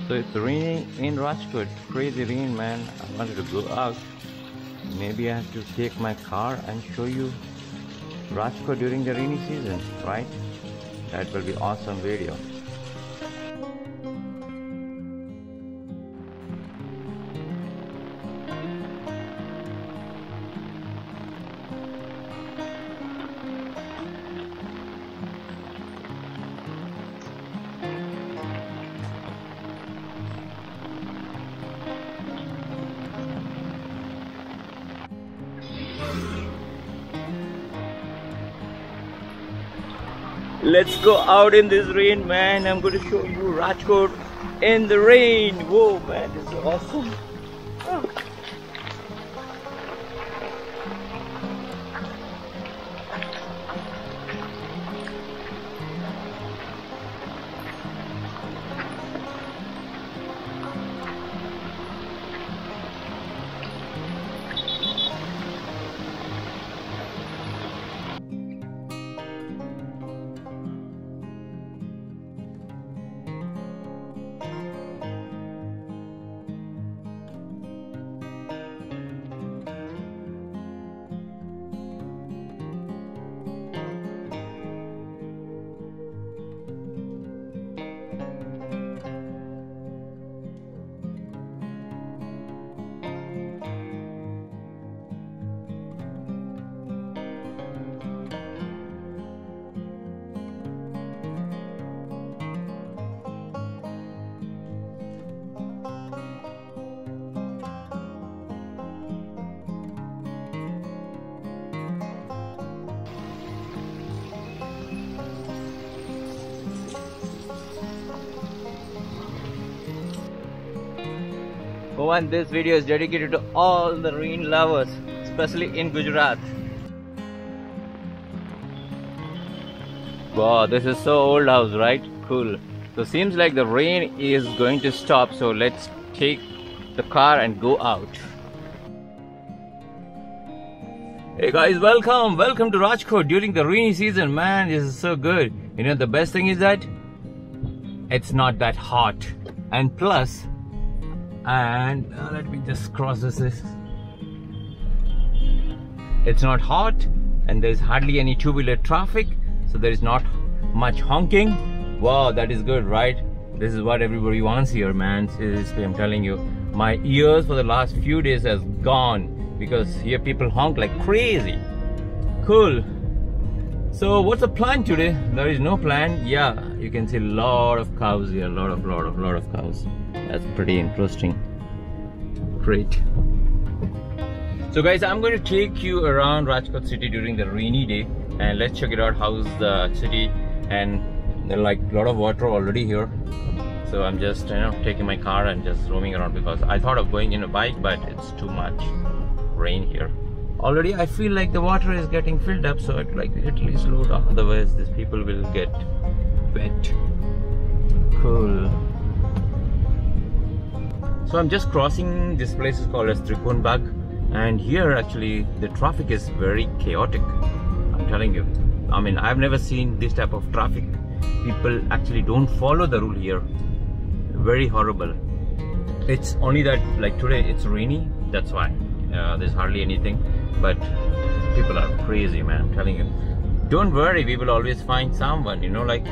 So it's raining in Rajkot. Crazy rain, man. I wanted to go out. Maybe I have to take my car and show you Rajkot during the rainy season, right? That will be awesome video. Let's go out in this rain, man. I'm going to show you Rajkot in the rain. Whoa, man, this is awesome. Oh. Oh, and this video is dedicated to all the rain lovers, especially in Gujarat. Wow, this is so old house, right? Cool. So seems like the rain is going to stop, so let's take the car and go out. Hey guys, welcome to Rajkot during the rainy season. Man, this is so good. You know, the best thing is that it's not that hot, and plus let me just cross this. It's not hot, and there's hardly any two-wheeler traffic, so there is not much honking. Wow, that is good, right? This is what everybody wants here, man. Seriously, I'm telling you, my ears for the last few days has gone because here people honk like crazy. Cool. So what's the plan today? There is no plan. Yeah, you can see a lot of cows here, a lot of cows. That's pretty interesting. Great. So guys, I'm going to take you around Rajkot city during the rainy day, and let's check it out. How's the city? And there's like a lot of water already here. So I'm just taking my car and just roaming around because I thought of going in a bike, but it's too much rain here. Already I feel like the water is getting filled up, so I'd like literally slow down, otherwise these people will get wet. Cool. So I'm just crossing, this place is called as STREETLICIOUS, and here actually the traffic is very chaotic. I'm telling you, I mean, I've never seen this type of traffic. People actually don't follow the rule here. Very horrible. It's only that like today it's rainy, that's why there's hardly anything, but people are crazy, man. I'm telling you, don't worry, we will always find someone, you know, like.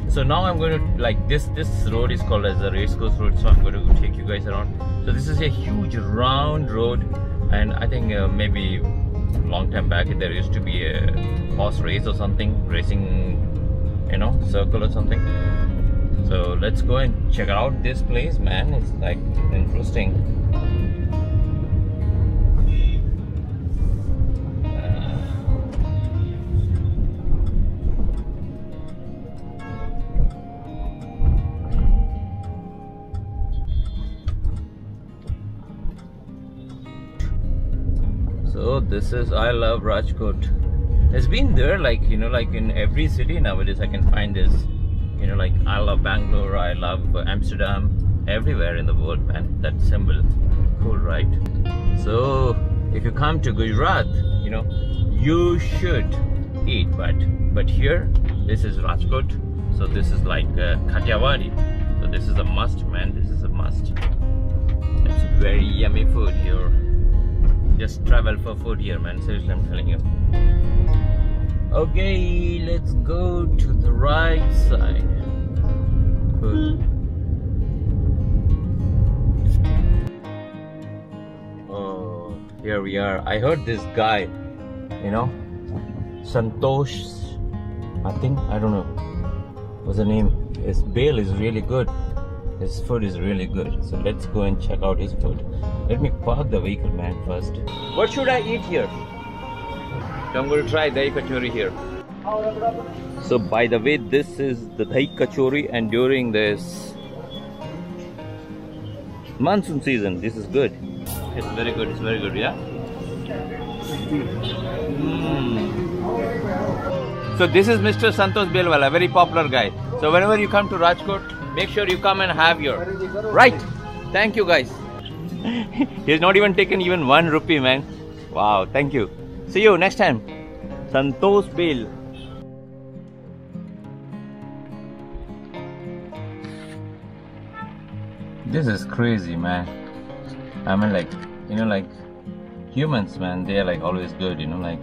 So now I'm going to, like, this road is called as the RAJKOT'S road, so I'm going to take you guys around. So this is a huge round road, and I think maybe a long time back there used to be a horse race or something, racing, you know, circle or something. So let's go and check out this place, man. It's like interesting. this is, I love Rajkot. It's been there, like, you know, like in every city nowadays I can find this. You know, like I love Bangalore, I love Amsterdam, everywhere in the world, man. That symbol, cool, right? So if you come to Gujarat, you know, you should eat, but here, this is Rajkot. So this is like Kathiawadi. So this is a must, man. This is a must. It's very yummy food here. Just travel for food here, man. Seriously, I'm telling you. Okay, let's go to the right side. Good. Oh, here we are. I heard this guy, you know, Santosh, I think, I don't know what's the name. His bale is really good. His food is really good. So let's go and check out his food. Let me park the vehicle, man, first. What should I eat here? So I'm going to try dahi kachori here. So by the way, this is the dahi kachori, and during this monsoon season, this is good. It's very good. It's very good, yeah. So this is Mr. Santosh Belwala, a very popular guy. So whenever you come to Rajkot, make sure you come and have your right. Thank you, guys. He's not even taken even 1 rupee, man. Wow, thank you. See you next time. Santosh Bel. This is crazy, man. I mean, like, you know, like humans, man, they are like always good, you know, like,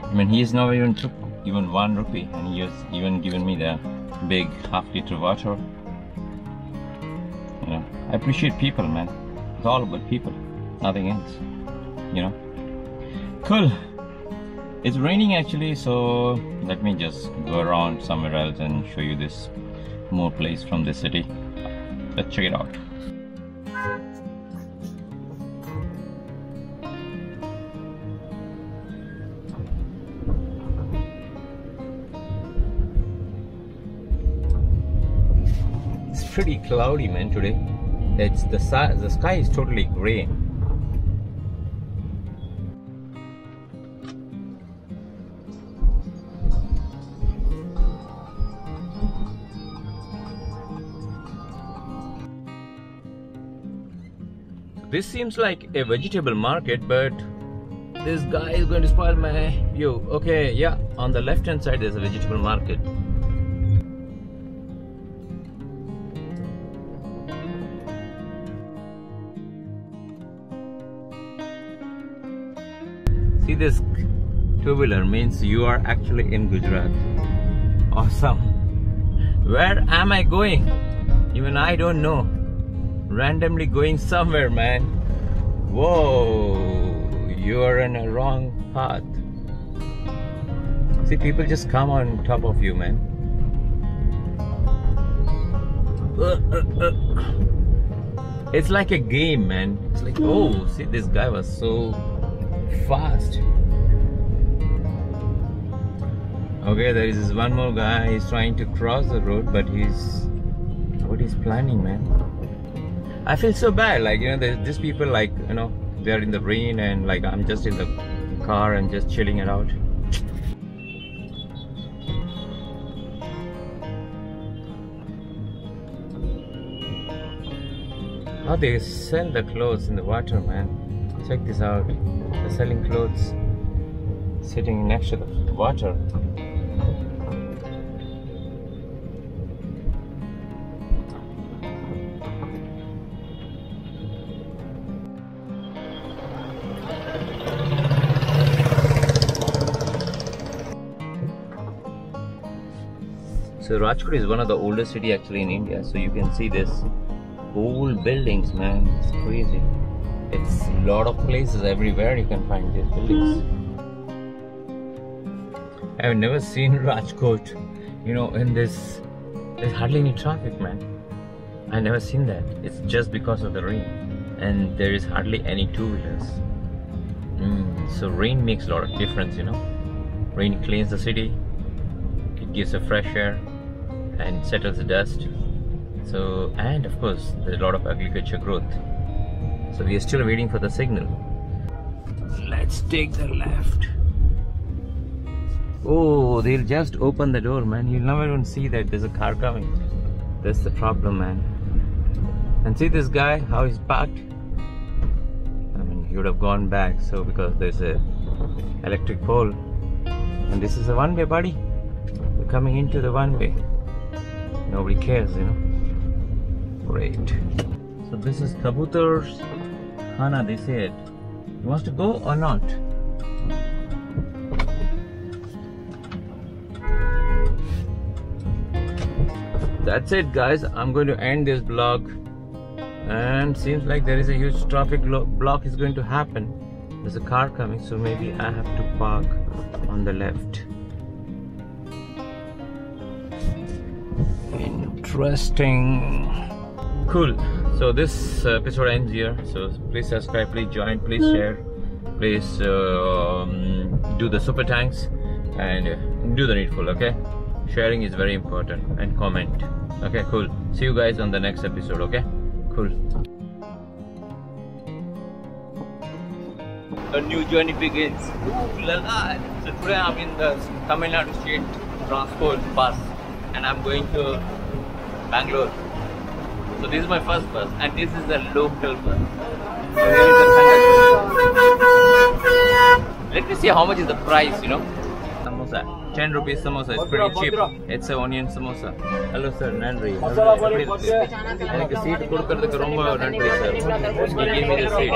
I mean, he's not even took even 1 rupee, and he has even given me the big half-liter water. You know, I appreciate people, man. It's all about people, nothing else, you know. Cool. It's raining actually, so let me just go around somewhere else and show you this more place from the city. Let's check it out. It's pretty cloudy, man, today. It's the sky is totally gray. This seems like a vegetable market, but this guy is going to spoil my view. Okay, yeah, on the left hand side there's a vegetable market. See, this two-wheeler means you are actually in Gujarat. Awesome. Where am I going? Even I don't know. Randomly going somewhere, man. Whoa, you are in a wrong path. See, people just come on top of you, man. It's like a game, man. It's like, oh, see, this guy was so fast. Okay, there is this one more guy. He's trying to cross the road, but what he's planning, man. I feel so bad, like, you know, there's these people, like, you know, they're in the rain and like I'm just in the car and just chilling it out. How they sell the clothes in the water, man. Check this out. They're selling clothes sitting next to the water. So Rajkot is one of the oldest city actually in India. So you can see this old buildings, man. It's crazy. It's a lot of places everywhere you can find these buildings. I've never seen Rajkot, you know, in this. There's hardly any traffic, man. I've never seen that. It's just because of the rain, and there is hardly any two-wheelers. So rain makes a lot of difference, you know. Rain cleans the city. It gives a fresh air and settles the dust. So, and of course, there's a lot of agriculture growth. So we are still waiting for the signal. Let's take the left. Oh, they'll just open the door, man. You'll never even see that there's a car coming. That's the problem, man. And see this guy, how he's parked? I mean, he would have gone back, so because there's a electric pole. And this is a one-way, buddy. We're coming into the one-way. Nobody cares, you know. Great. So this is Kabutar's Khana, they said. He wants to go or not? That's it, guys. I'm going to end this vlog. And seems like there is a huge traffic block is going to happen. There's a car coming, so maybe I have to park on the left. Interesting. Cool. So this episode ends here. So please subscribe, please join, please share, please do the super thanks and do the needful. Okay, sharing is very important, and comment. Okay, cool. See you guys on the next episode. Okay, cool. A new journey begins. Ooh la la. So today I'm in the Tamil Nadu State Transport bus and I'm going to Bangalore. So this is my first bus and this is a local bus. So here is the Let me see how much is the price, you know. Samosa, 10 rupees samosa, it's pretty cheap. It's an onion samosa. Hello sir, Nandri. Seat. He gave me the seat.